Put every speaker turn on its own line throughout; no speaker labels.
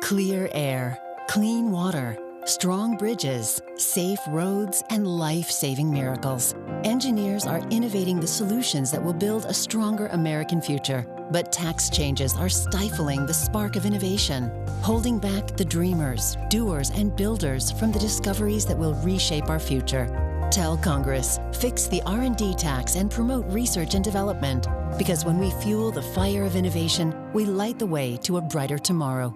Clear air, clean water, strong bridges, safe roads, and life-saving miracles. Engineers are innovating the solutions that will build a stronger American future. But tax changes are stifling the spark of innovation, holding back the dreamers, doers, and builders from the discoveries that will reshape our future. Tell Congress, fix the R&D tax and promote research and development. Because when we fuel the fire of innovation, we light the way to a brighter tomorrow.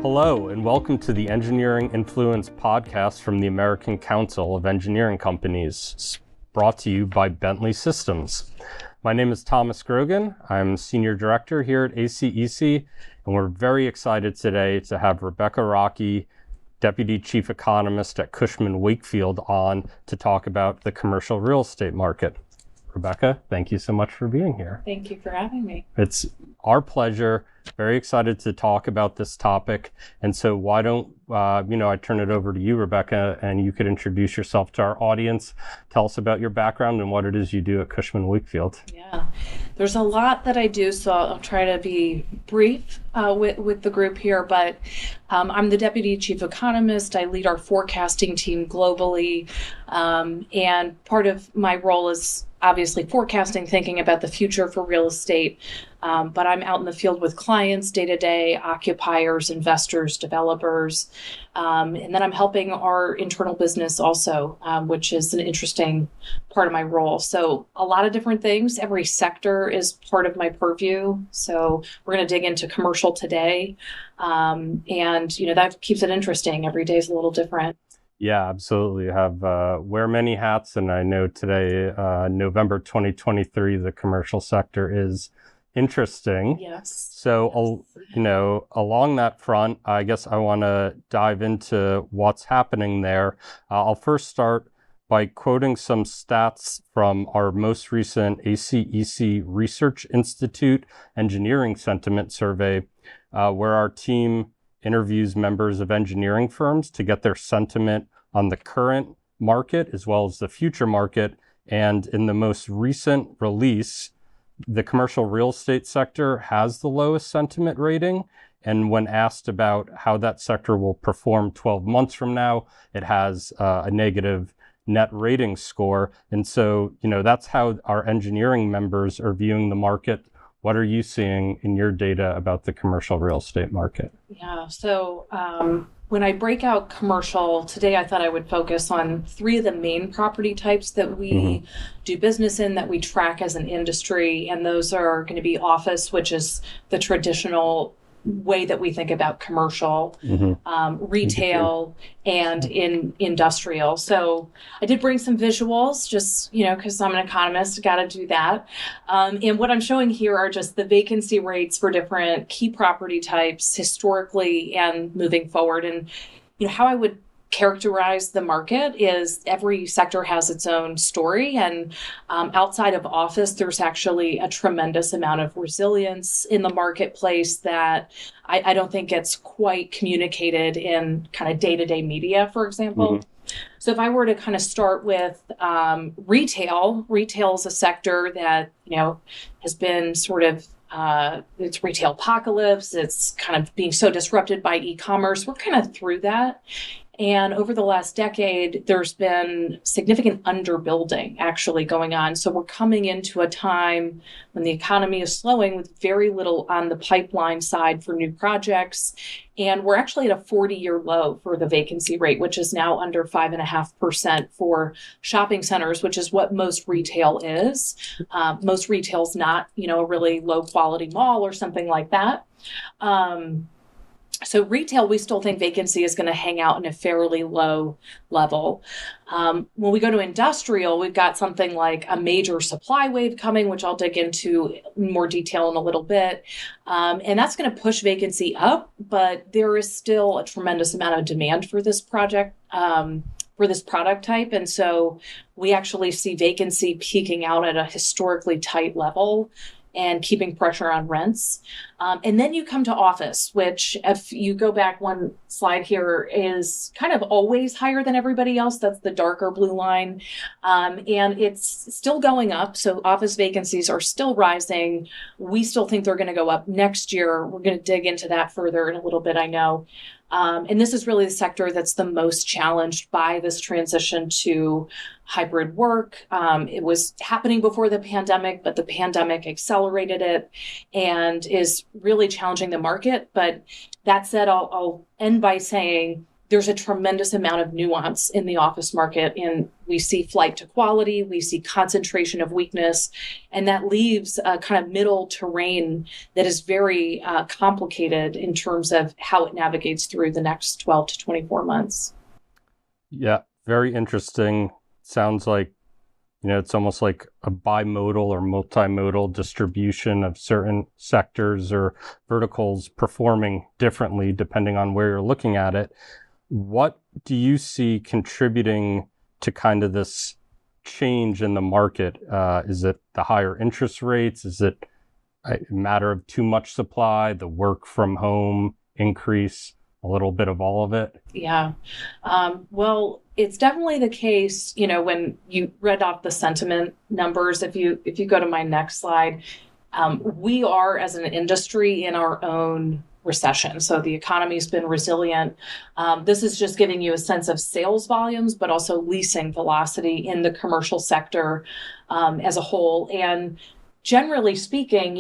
Hello, and welcome to the Engineering Influence podcast from the American Council of Engineering Companies, brought to you by Bentley Systems. My name is Thomas Grogan. I'm Senior Director here at ACEC, and we're very excited today to have Rebecca Rockey, Deputy Chief Economist at Cushman and Wakefield, on to talk about the commercial real estate market. Rebecca, thank you so much for being here.
Thank you for having me.
It's our pleasure. Very excited to talk about this topic. And so why don't, I turn it over to you, Rebecca, and you could introduce yourself to our audience. Tell us about your background and what it is you do at Cushman and Wakefield.
Yeah, there's a lot that I do, so I'll try to be brief with the group here. But I'm the Deputy Chief Economist. I lead our forecasting team globally. And part of my role is obviously forecasting, thinking about the future for real estate. But I'm out in the field with clients day to day, occupiers, investors, developers. And then I'm helping our internal business also, which is an interesting part of my role. So a lot of different things. Every sector is part of my purview. So we're going to dig into commercial today. And, that keeps it interesting. Every day is a little different.
Yeah, absolutely. You have wear many hats. And I know today, November 2023, the commercial sector is interesting.
Yes.
So, along that front, I guess I want to dive into what's happening there. I'll first start by quoting some stats from our most recent ACEC Research Institute Engineering Sentiment Survey, where our team interviews members of engineering firms to get their sentiment on the current market as well as the future market. And in the most recent release, the commercial real estate sector has the lowest sentiment rating. And when asked about how that sector will perform 12 months from now, it has a negative net rating score. And so, that's how our engineering members are viewing the market. What are you seeing in your data about the commercial real estate market?
Yeah, so when I break out commercial, today I thought I would focus on three of the main property types that we do business in, that we track as an industry. And those are going to be office, which is the traditional way that we think about commercial, retail, and in industrial. So I did bring some visuals, just, because I'm an economist, got to do that. And what I'm showing here are just the vacancy rates for different key property types historically and moving forward. And, how I would characterize the market is every sector has its own story. And outside of office, there's actually a tremendous amount of resilience in the marketplace that I don't think gets quite communicated in kind of day-to-day media, for example. So if I were to kind of start with retail is a sector that, has been sort of it's retail apocalypse. It's kind of being so disrupted by e-commerce. We're kind of through that. And over the last decade, there's been significant underbuilding actually going on. So we're coming into a time when the economy is slowing with very little on the pipeline side for new projects. And we're actually at a 40-year low for the vacancy rate, which is now under 5.5% for shopping centers, which is what most retail is. Most retail's not, a really low quality mall or something like that. So retail, we still think vacancy is going to hang out in a fairly low level. When we go to industrial, we've got something like a major supply wave coming, which I'll dig into in more detail in a little bit. And that's going to push vacancy up, but there is still a tremendous amount of demand for this project, for this product type. And so we actually see vacancy peaking out at a historically tight level and keeping pressure on rents. And then you come to office, which if you go back one slide here is kind of always higher than everybody else. That's the darker blue line. And it's still going up. So office vacancies are still rising. We still think they're going to go up next year. We're going to dig into that further in a little bit, I know. And this is really the sector that's the most challenged by this transition to hybrid work. It was happening before the pandemic, but the pandemic accelerated it and is really challenging the market. But that said, I'll end by saying there's a tremendous amount of nuance in the office market, and we see flight to quality, we see concentration of weakness, and that leaves a kind of middle terrain that is very complicated in terms of how it navigates through the next 12 to 24 months.
Yeah, very interesting. Sounds like, it's almost like a bimodal or multimodal distribution of certain sectors or verticals performing differently depending on where you're looking at it. What do you see contributing to kind of this change in the market? Is it the higher interest rates? Is it a matter of too much supply, the work from home increase, a little bit of all of it?
Yeah. Well, it's definitely the case, when you read off the sentiment numbers, if you go to my next slide, we are as an industry in our own recession. So the economy's been resilient. This is just giving you a sense of sales volumes, but also leasing velocity in the commercial sector as a whole. And generally speaking,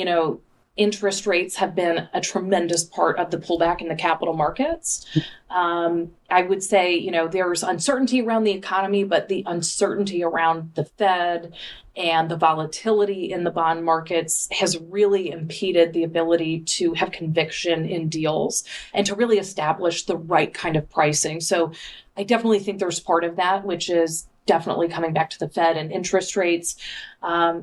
interest rates have been a tremendous part of the pullback in the capital markets. I would say, there's uncertainty around the economy, but the uncertainty around the Fed and the volatility in the bond markets has really impeded the ability to have conviction in deals and to really establish the right kind of pricing. So I definitely think there's part of that, which is definitely coming back to the Fed and interest rates.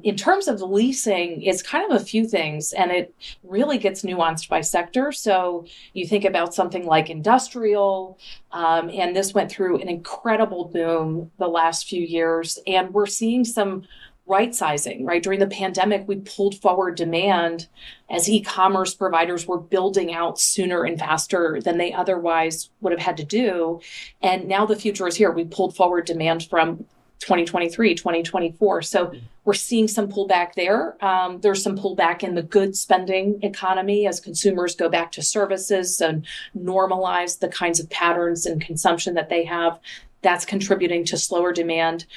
In terms of leasing, it's kind of a few things, and it really gets nuanced by sector. So you think about something like industrial, and this went through an incredible boom the last few years, and we're seeing some right sizing, right? During the pandemic, we pulled forward demand as e-commerce providers were building out sooner and faster than they otherwise would have had to do. And now the future is here. We pulled forward demand from 2023, 2024. So we're seeing some pullback there. There's some pullback in the goods spending economy as consumers go back to services and normalize the kinds of patterns and consumption that they have. That's contributing to slower demand.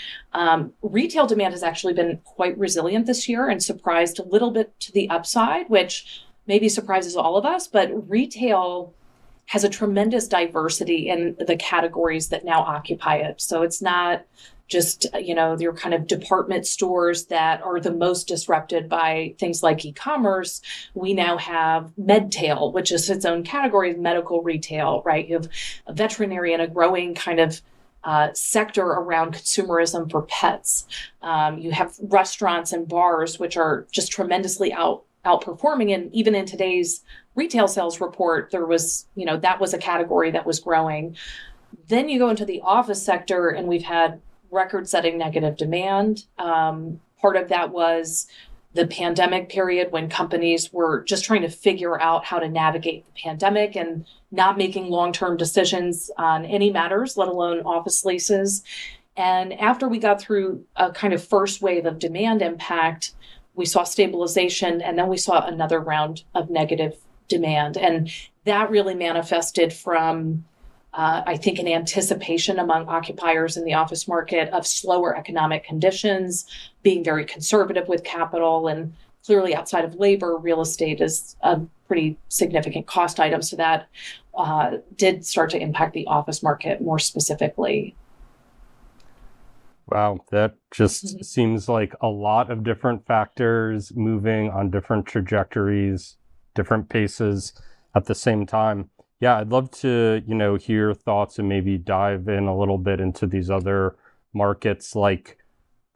Retail demand has actually been quite resilient this year and surprised a little bit to the upside, which maybe surprises all of us. But retail has a tremendous diversity in the categories that now occupy it. So it's not just, your kind of department stores that are the most disrupted by things like e-commerce. We now have medtail, which is its own category of medical retail, right? You have a veterinary and a growing kind of sector around consumerism for pets. You have restaurants and bars, which are just tremendously outperforming. And even in today's retail sales report, there was, that was a category that was growing. Then you go into the office sector, and we've had record-setting negative demand. Part of that was the pandemic period when companies were just trying to figure out how to navigate the pandemic and not making long-term decisions on any matters, let alone office leases. And after we got through a kind of first wave of demand impact, we saw stabilization, and then we saw another round of negative demand. And that really manifested from, I think, an anticipation among occupiers in the office market of slower economic conditions, being very conservative with capital, and clearly outside of labor, real estate is a pretty significant cost item. So that did start to impact the office market more specifically.
Wow, that just seems like a lot of different factors moving on different trajectories, different paces at the same time. Yeah, I'd love to, hear your thoughts and maybe dive in a little bit into these other markets like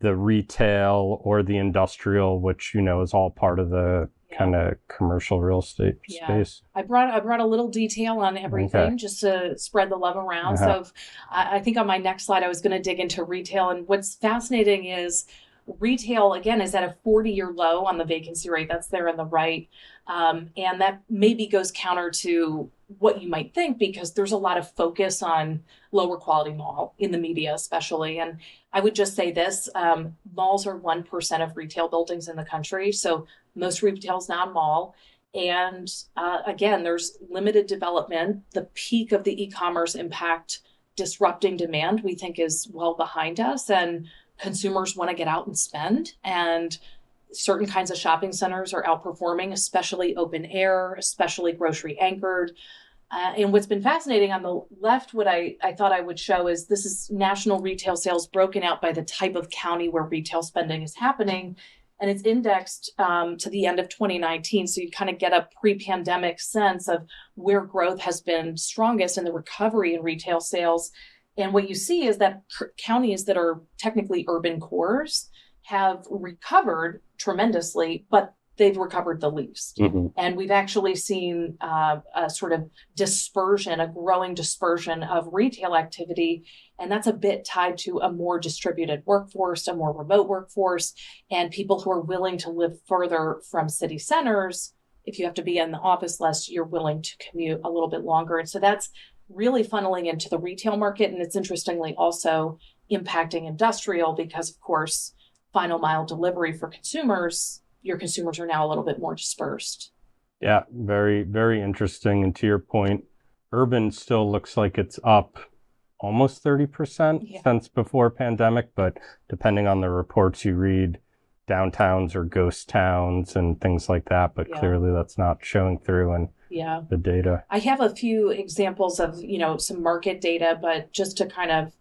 the retail or the industrial, which, is all part of the kind of commercial real estate space.
I brought a little detail on everything just to spread the love around. So I think on my next slide, I was going to dig into retail. And what's fascinating is retail, again, is at a 40-year low on the vacancy rate. That's there on the right. And that maybe goes counter to what you might think, because there's a lot of focus on lower quality mall in the media, especially. And I would just say this, malls are 1% of retail buildings in the country. So most retail is not mall. And again, there's limited development. The peak of the e-commerce impact disrupting demand, we think, is well behind us. And consumers want to get out and spend. And certain kinds of shopping centers are outperforming, especially open air, especially grocery anchored. And what's been fascinating on the left, what I thought I would show is this is national retail sales broken out by the type of county where retail spending is happening. And it's indexed to the end of 2019. So you kind of get a pre-pandemic sense of where growth has been strongest in the recovery in retail sales. And what you see is that counties that are technically urban cores have recovered tremendously, but they've recovered the least. Mm-hmm. And we've actually seen a sort of dispersion, a growing dispersion of retail activity. And that's a bit tied to a more distributed workforce, a more remote workforce, and people who are willing to live further from city centers. If you have to be in the office less, you're willing to commute a little bit longer. And so that's really funneling into the retail market. And it's interestingly also impacting industrial because, of course, final mile delivery for consumers, your consumers are now a little bit more dispersed.
Yeah, very, very interesting. And to your point, urban still looks like it's up almost 30% since before pandemic, but depending on the reports you read, downtowns are ghost towns and things like that. But clearly that's not showing through in the data.
I have a few examples of, some market data, but just to kind of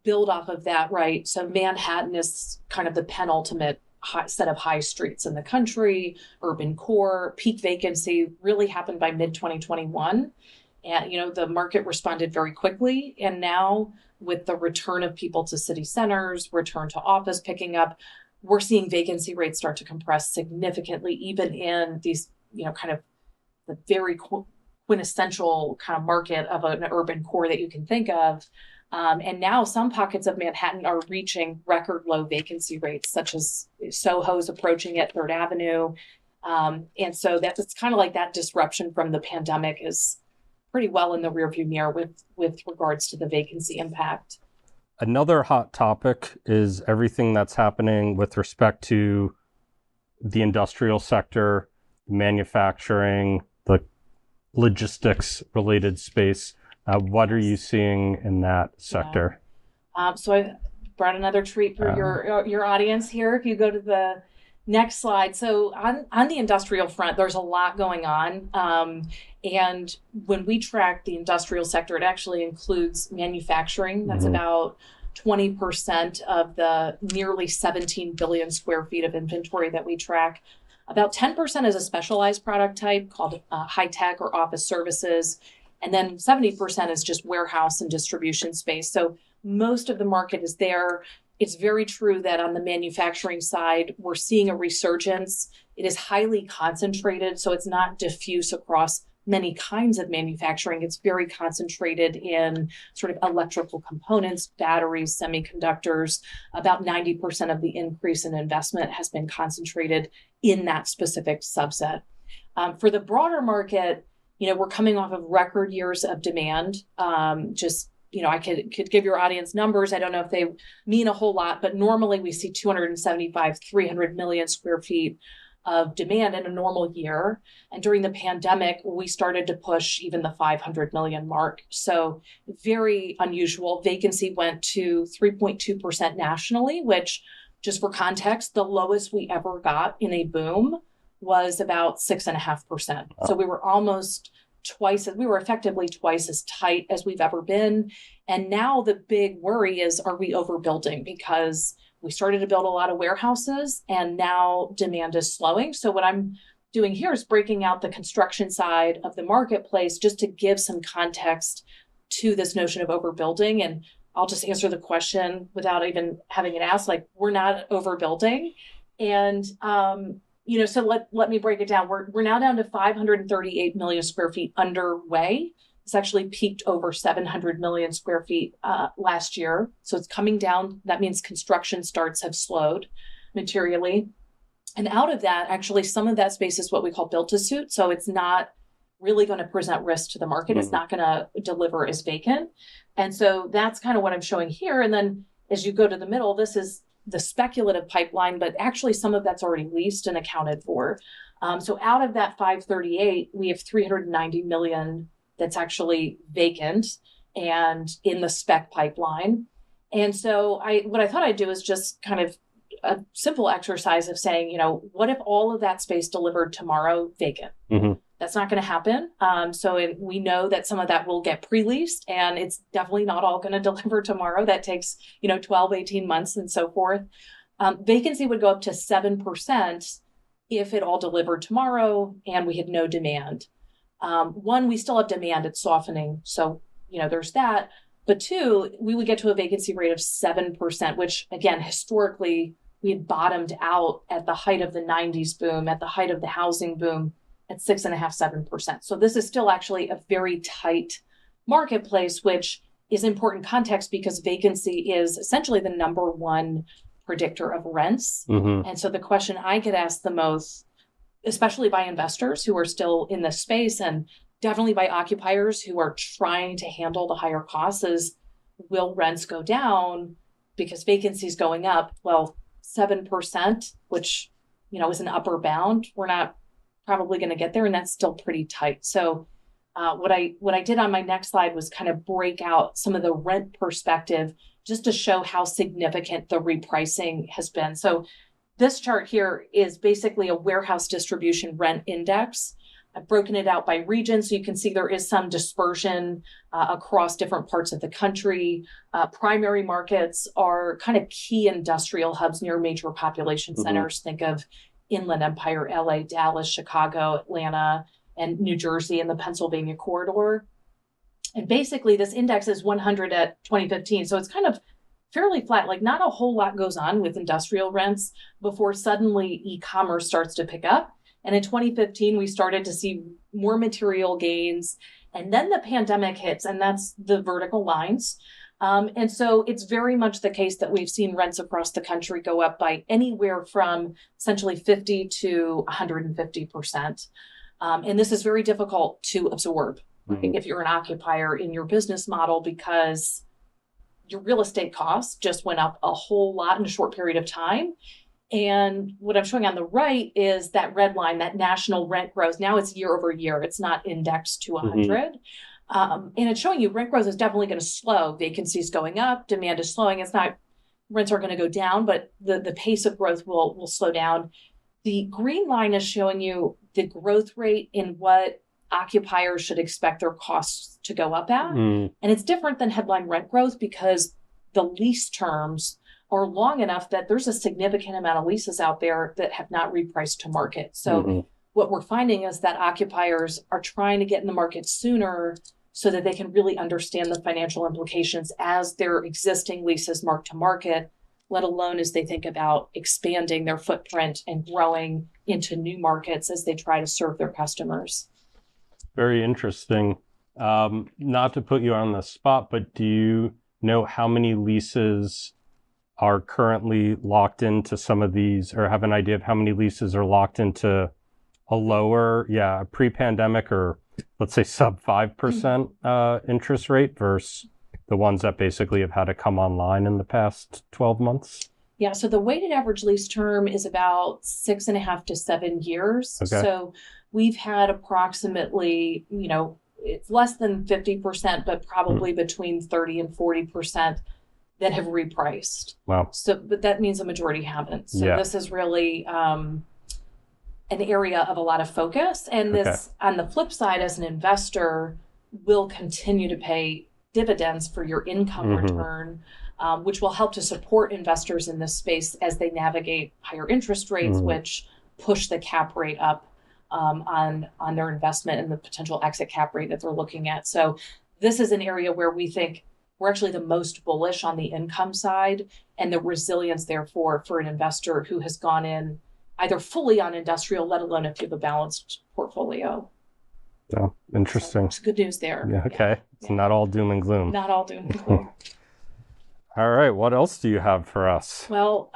build off of that, right? So Manhattan is kind of the penultimate set of high streets in the country, urban core. Peak vacancy really happened by mid-2021. And, the market responded very quickly. And now with the return of people to city centers, return to office picking up, we're seeing vacancy rates start to compress significantly, even in these, kind of the very quintessential kind of market of an urban core that you can think of. And now some pockets of Manhattan are reaching record low vacancy rates, such as Soho's approaching at 3rd Avenue. And so it's kind of like that disruption from the pandemic is pretty well in the rearview mirror with regards to the vacancy impact.
Another hot topic is everything that's happening with respect to the industrial sector, manufacturing, the logistics related space. What are you seeing in that sector?
So I brought another treat for your audience here. If you go to the next slide. So on the industrial front, there's a lot going on. And when we track the industrial sector, it actually includes manufacturing. That's about 20% of the nearly 17 billion square feet of inventory that we track. About 10% is a specialized product type called high tech or office services. And then 70% is just warehouse and distribution space. So most of the market is there. It's very true that on the manufacturing side, we're seeing a resurgence. It is highly concentrated, so it's not diffuse across many kinds of manufacturing. It's very concentrated in sort of electrical components, batteries, semiconductors. About 90% of the increase in investment has been concentrated in that specific subset. For the broader market, we're coming off of record years of demand. I could give your audience numbers. I don't know if they mean a whole lot, but normally we see 275, 300 million square feet of demand in a normal year. And during the pandemic, we started to push even the 500 million mark. So very unusual. Vacancy went to 3.2% nationally, which, just for context, the lowest we ever got in a boom was about 6.5%. So we were effectively twice as tight as we've ever been. And now the big worry is, are we overbuilding? Because we started to build a lot of warehouses and now demand is slowing. So what I'm doing here is breaking out the construction side of the marketplace just to give some context to this notion of overbuilding. And I'll just answer the question without even having it asked, we're not overbuilding. And, so let me break it down. We're now down to 538 million square feet underway. It's actually peaked over 700 million square feet last year. So it's coming down. That means construction starts have slowed. materially. And out of that, actually, some of that space is what we call built to suit. So it's not really going to present risk to the market. It's not going to deliver as vacant. And so that's kind of what I'm showing here. And then as you go to the middle, this is the speculative pipeline, but actually some of that's already leased and accounted for. So out of that 538, we have 390 million that's actually vacant and in the spec pipeline. And so what I thought I'd do is just kind of a simple exercise of saying, what if all of that space delivered tomorrow vacant? Mm-hmm. That's not going to happen. So we know that some of that will get pre-leased, and it's definitely not all going to deliver tomorrow. That takes, 12, 18 months and so forth. Vacancy would go up to 7% if it all delivered tomorrow and we had no demand. One, we still have demand. It's softening. So, there's that. But two, we would get to a vacancy rate of 7%, which, again, historically, we had bottomed out at the height of the 90s boom, at the height of the housing boom, at 6.5%, 7%. So this is still actually a very tight marketplace, which is important context because vacancy is essentially the number one predictor of rents. Mm-hmm. And so the question I get asked the most, especially by investors who are still in this space and definitely by occupiers who are trying to handle the higher costs, is will rents go down because vacancy is going up? Well, 7%, which, is an upper bound. We're not probably going to get there, and that's still pretty tight. So what I did on my next slide was kind of break out some of the rent perspective just to show how significant the repricing has been. So this chart here is basically a warehouse distribution rent index. I've broken it out by region, so you can see there is some dispersion across different parts of the country. Primary markets are kind of key industrial hubs near major population centers. Mm-hmm. Think of Inland Empire, LA, Dallas, Chicago, Atlanta, and New Jersey in the Pennsylvania corridor. And basically this index is 100 at 2015. So it's kind of fairly flat, like not a whole lot goes on with industrial rents before suddenly e-commerce starts to pick up. And in 2015, we started to see more material gains. And then the pandemic hits, and that's the vertical lines. And so it's very much the case that we've seen rents across the country go up by anywhere from essentially 50 to 150%. And this is very difficult to absorb, right, if you're an occupier in your business model, because your real estate costs just went up a whole lot in a short period of time. And what I'm showing on the right is that red line, that national rent growth. Now it's year over year. It's not indexed to 100. Mm-hmm. And it's showing you rent growth is definitely going to slow. Vacancy is going up. Demand is slowing. It's not, rents are going to go down, but the pace of growth will slow down. The green line is showing you the growth rate in what occupiers should expect their costs to go up at. Mm. And it's different than headline rent growth because the lease terms are long enough that there's a significant amount of leases out there that have not repriced to market. So what we're finding is that occupiers are trying to get in the market sooner so that they can really understand the financial implications as their existing leases mark to market, let alone as they think about expanding their footprint and growing into new markets as they try to serve their customers.
Very interesting. Not to put you on the spot, but do you know how many leases are currently locked into some of these, or have an idea of how many leases are locked into a lower, pre-pandemic or let's say sub 5% interest rate versus the ones that basically have had to come online in the past 12 months?
Yeah, so the weighted average lease term is about 6.5 to 7 years. Okay. So we've had approximately, it's less than 50%, but probably between 30 and 40% that have repriced. Wow. So, but that means a majority haven't. So this is really an area of a lot of focus. And this, on the flip side, as an investor, will continue to pay dividends for your income return, which will help to support investors in this space as they navigate higher interest rates, which push the cap rate up on their investment and the potential exit cap rate that they're looking at. So this is an area where we think we're actually the most bullish on the income side and the resilience, therefore, for an investor who has gone in either fully on industrial, let alone if you have a balanced portfolio.
Oh, interesting.
So it's good news there.
Yeah, okay. It's not all doom and gloom.
Not all doom and gloom.
All right. What else do you have for us?
Well,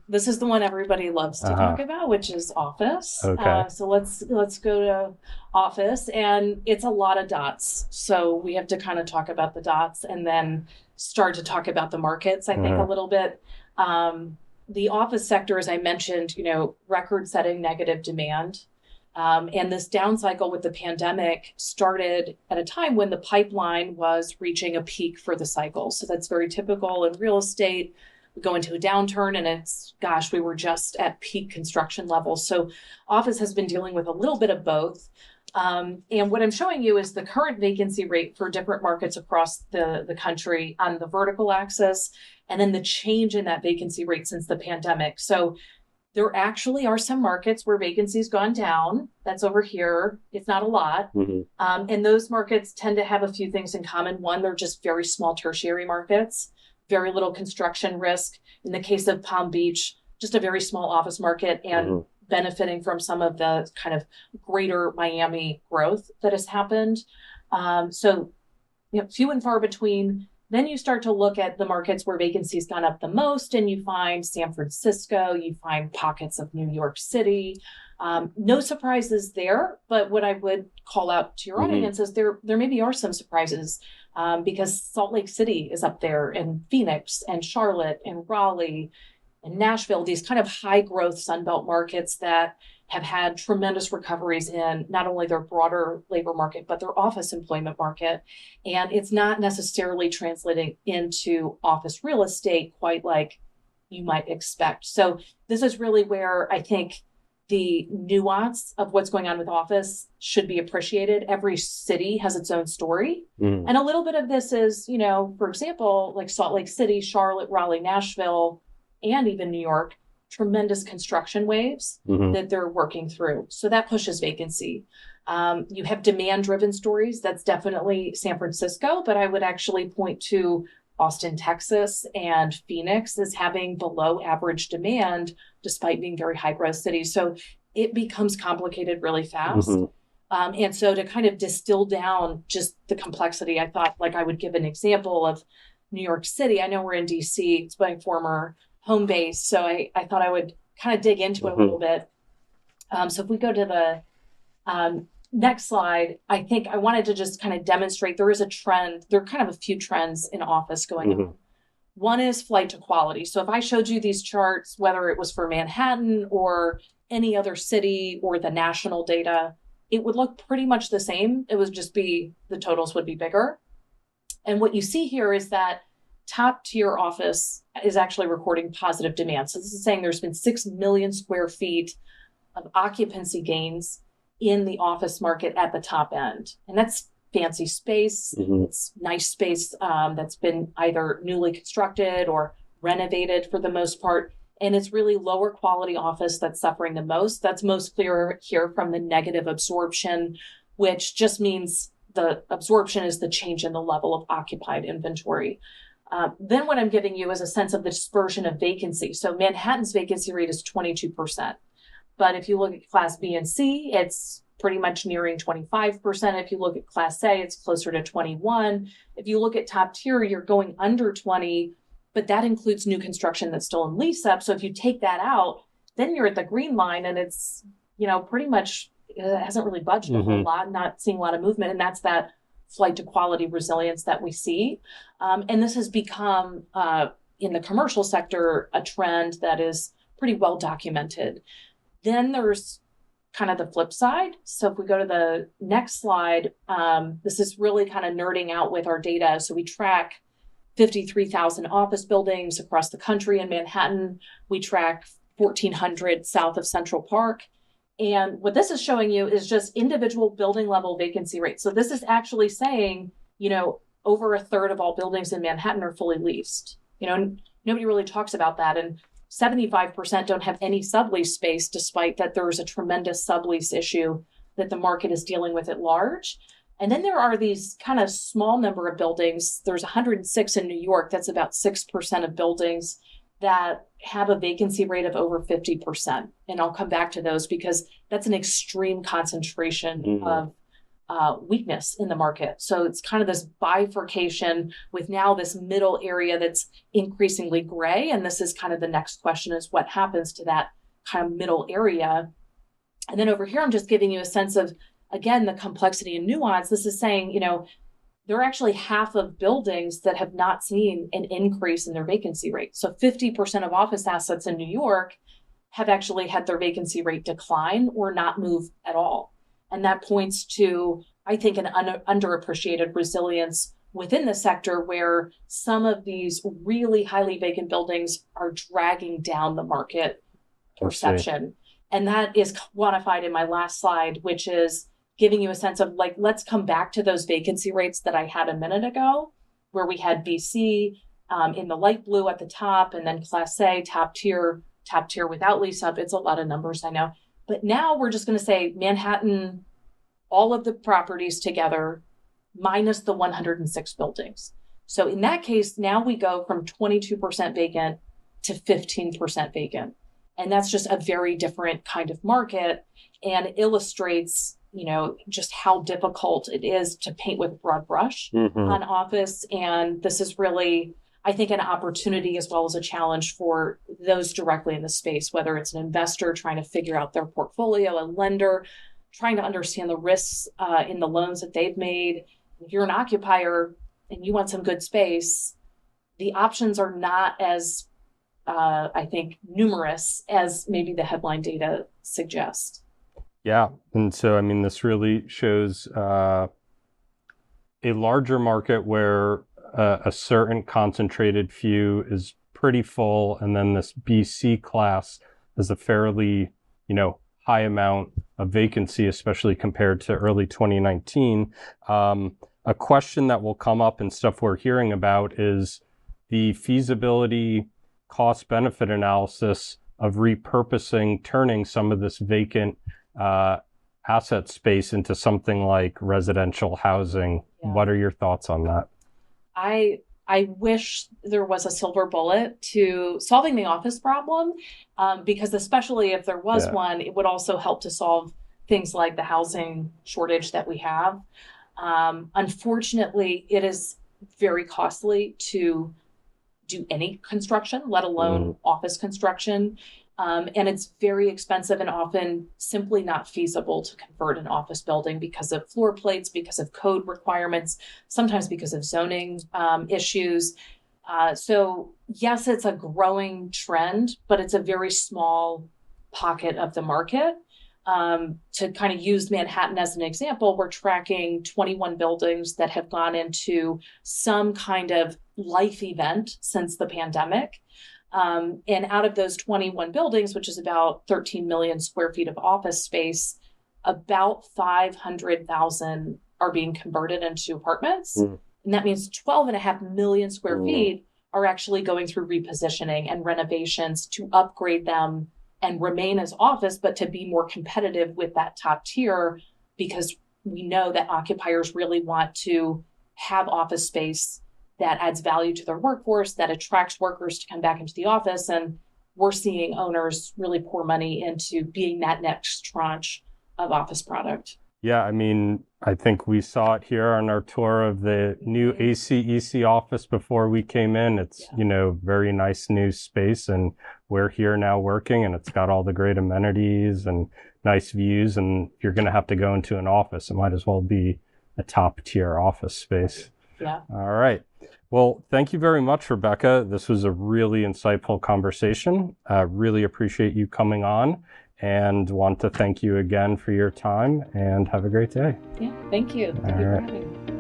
this is the one everybody loves to talk about, which is office.
Okay.
So let's go to office, and it's a lot of dots. So we have to kind of talk about the dots and then start to talk about the markets, I think, a little bit. The office sector, as I mentioned, record-setting negative demand. And this down cycle with the pandemic started at a time when the pipeline was reaching a peak for the cycle. So that's very typical in real estate. We go into a downturn and we were just at peak construction levels. So office has been dealing with a little bit of both. And what I'm showing you is the current vacancy rate for different markets across the country on the vertical axis, and then the change in that vacancy rate since the pandemic. So there actually are some markets where vacancy's gone down. That's over here. It's not a lot. And those markets tend to have a few things in common. One, they're just very small tertiary markets, very little construction risk. In the case of Palm Beach, just a very small office market and benefiting from some of the kind of greater Miami growth that has happened. So few and far between. Then you start to look at the markets where vacancy's gone up the most, and you find San Francisco, you find pockets of New York City. No surprises there, but what I would call out to your audience is there maybe are some surprises because Salt Lake City is up there, and Phoenix, and Charlotte, and Raleigh, and Nashville, these kind of high growth Sunbelt markets that have had tremendous recoveries in not only their broader labor market, but their office employment market. And it's not necessarily translating into office real estate quite like you might expect. So this is really where I think the nuance of what's going on with office should be appreciated. Every city has its own story. And a little bit of this is, for example, like Salt Lake City, Charlotte, Raleigh, Nashville, and even New York, tremendous construction waves that they're working through. So that pushes vacancy. You have demand-driven stories. That's definitely San Francisco, but I would actually point to Austin, Texas, and Phoenix as having below average demand, despite being very high growth cities. So it becomes complicated really fast. And so to kind of distill down just the complexity, I thought I would give an example of New York City. I know we're in DC, it's my former home base. So I thought I would kind of dig into it a little bit. So if we go to the next slide, I think I wanted to just kind of demonstrate there is a trend. There are kind of a few trends in office going on. One is flight to quality. So if I showed you these charts, whether it was for Manhattan or any other city or the national data, it would look pretty much the same. It would just be, the totals would be bigger. And what you see here is that top tier office is actually recording positive demand. So this is saying there's been 6 million square feet of occupancy gains in the office market at the top end. And that's fancy space. It's nice space that's been either newly constructed or renovated for the most part. And it's really lower quality office that's suffering the most. That's most clear here from the negative absorption, which just means the absorption is the change in the level of occupied inventory. Then what I'm giving you is a sense of the dispersion of vacancy. So Manhattan's vacancy rate is 22%. But if you look at Class B and C, it's pretty much nearing 25%. If you look at Class A, it's closer to 21. If you look at top tier, you're going under 20, but that includes new construction that's still in lease up. So if you take that out, then you're at the green line, and it's, pretty much, it hasn't really budged a whole lot, not seeing a lot of movement. And that's that flight to quality resilience that we see. And this has become, in the commercial sector, a trend that is pretty well documented. Then there's kind of the flip side. So if we go to the next slide, this is really kind of nerding out with our data. So we track 53,000 office buildings across the country in Manhattan. We track 1,400 south of Central Park. And what this is showing you is just individual building level vacancy rates. So this is actually saying, over a third of all buildings in Manhattan are fully leased. Nobody really talks about that. And 75% don't have any sublease space, despite that there's a tremendous sublease issue that the market is dealing with at large. And then there are these kind of small number of buildings. There's 106 in New York. That's about 6% of buildings that have a vacancy rate of over 50%. And I'll come back to those because that's an extreme concentration of weakness in the market. So it's kind of this bifurcation with now this middle area that's increasingly gray. And this is kind of the next question is what happens to that kind of middle area. And then over here, I'm just giving you a sense of, again, the complexity and nuance. This is saying, there are actually half of buildings that have not seen an increase in their vacancy rate. So 50% of office assets in New York have actually had their vacancy rate decline or not move at all. And that points to, I think, an underappreciated resilience within the sector where some of these really highly vacant buildings are dragging down the market perception. And that is quantified in my last slide, which is giving you a sense of let's come back to those vacancy rates that I had a minute ago, where we had BC in the light blue at the top, and then Class A, top tier without lease up. It's a lot of numbers, I know. But now we're just going to say Manhattan, all of the properties together, minus the 106 buildings. So in that case, now we go from 22% vacant to 15% vacant. And that's just a very different kind of market and illustrates, just how difficult it is to paint with a broad brush on office. And this is really, I think, an opportunity as well as a challenge for those directly in the space, whether it's an investor trying to figure out their portfolio, a lender trying to understand the risks in the loans that they've made. If you're an occupier and you want some good space, the options are not as, I think, numerous as maybe the headline data suggests.
Yeah. And so, this really shows a larger market where a certain concentrated few is pretty full. And then this BC class is a fairly, high amount of vacancy, especially compared to early 2019. A question that will come up and stuff we're hearing about is the feasibility cost benefit analysis of repurposing, turning some of this vacant asset space into something like residential housing. Yeah. What are your thoughts on that?
I wish there was a silver bullet to solving the office problem, because especially if there was one, it would also help to solve things like the housing shortage that we have. Unfortunately, it is very costly to do any construction, let alone office construction. And it's very expensive and often simply not feasible to convert an office building because of floor plates, because of code requirements, sometimes because of zoning issues. So yes, it's a growing trend, but it's a very small pocket of the market. To kind of use Manhattan as an example, we're tracking 21 buildings that have gone into some kind of life event since the pandemic. And out of those 21 buildings, which is about 13 million square feet of office space, about 500,000 are being converted into apartments. And that means 12.5 million square feet are actually going through repositioning and renovations to upgrade them and remain as office, but to be more competitive with that top tier, because we know that occupiers really want to have office space that adds value to their workforce, that attracts workers to come back into the office. And we're seeing owners really pour money into being that next tranche of office product.
Yeah, I think we saw it here on our tour of the new ACEC office before we came in. It's, very nice new space, and we're here now working, and it's got all the great amenities and nice views, and you're going to have to go into an office. It might as well be a top tier office space.
Yeah.
All right. Well, thank you very much, Rebecca. This was a really insightful conversation. Really appreciate you coming on, and want to thank you again for your time, and have a great day.
Yeah, thank you. Thank you for having me.